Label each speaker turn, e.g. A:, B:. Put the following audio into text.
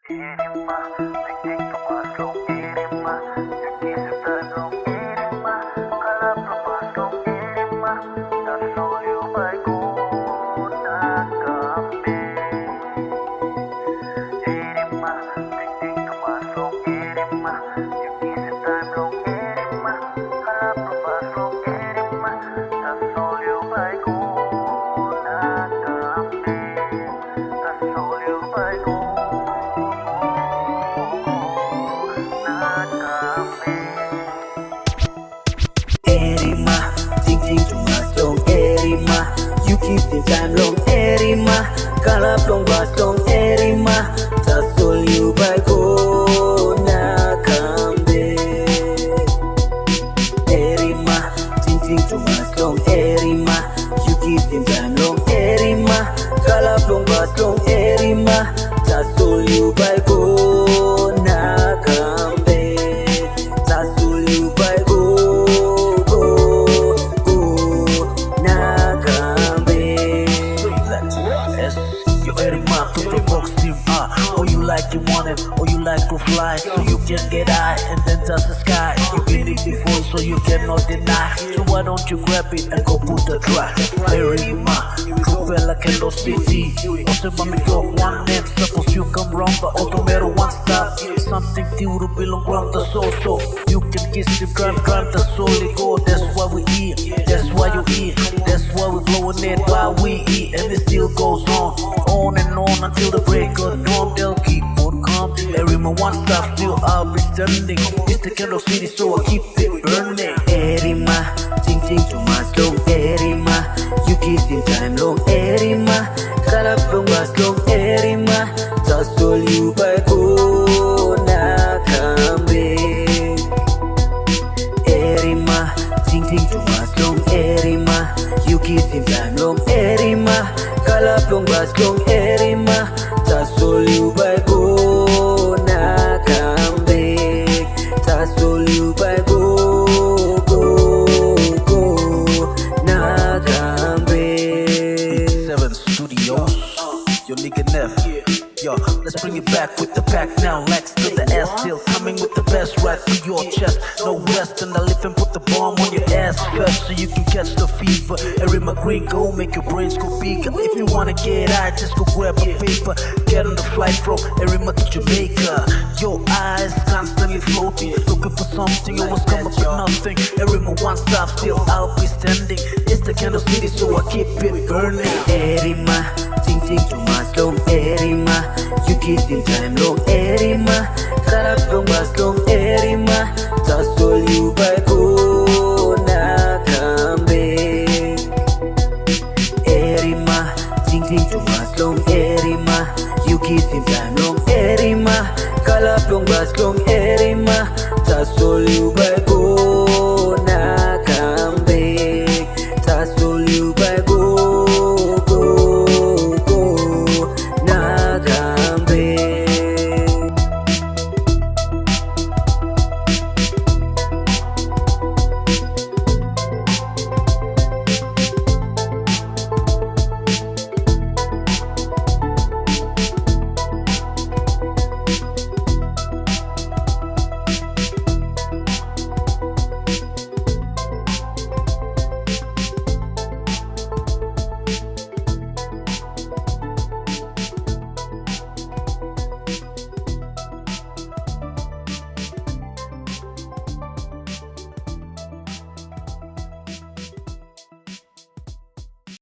A: Erima, tingting tumasok Erima, nag-isip tanong Erima, kalap lumasok Erima, nasuyo ba'y kunang gabi? Erima, tingting tumasok Erima, nag-isip tanong Erima, kalap lumasok Erima, nasuyo ba'y kunang gabi? Nasuyo ba'y kunang
B: Erima, ting ting too much long Erima, you keep the time long Erima, kalap long bus long Erima, that's all you by go na kambe. Erima, ting ting too much long Erima, you keep the time long Erima, kalap long bus long Erima, that's all you by go na kambe, that's all you by go.
C: Lex-S, yo Erima, put the box team or you like you want it, or you like to fly, so you can get high and then touch the sky. You been it before, so you cannot deny. So why don't you grab it and go put the track? Erima, Propeller Candle City. Also, mommy talk one name, suppose you come wrong, but automatic one stop. Something to belong around the soul, so you can kiss him, grind the soul, it go. That's why we eat, that's why you eat, that's why we blowing it while we eat, and it still goes on and on until the break of dawn. They'll keep on coming. Erima one stop, still I'll be standing. It's the Candle City, so I keep it burning.
B: Erima, ting ting too much long Erima, you kiss in time long Erima, kalap long bus long Erima, that's all you by go na kambe. Erima, ting ting too much long Erima, you kiss in time long Erima, kalap long bus long Erima, that's all you by go na kambe, that's all you by go na kambe.
C: 7 Studios, yo nigga Nev. Yo, let's bring it back with the pack now. Lex to the S, still coming with the best right to your chest. No rest, and I lift and put the bomb on your ass first, so you can catch the fever. Erima green, go make your brains go bigger. If you wanna get high, just go grab a paper. Get on the flight from Erima to Jamaica. Your eyes constantly floating, looking for something, always come up with nothing. Erima one stop, still I'll be standing. It's the Candle City, so I keep it burning.
B: Erima, ting ting too much long Erima, you kiss in time long Erima, kalap long bus long Erima, that's all you by go na kambe. Erima, ting ting too much long Erima, you kiss in time long Erima, kalap long bus long Erima, that's all you by go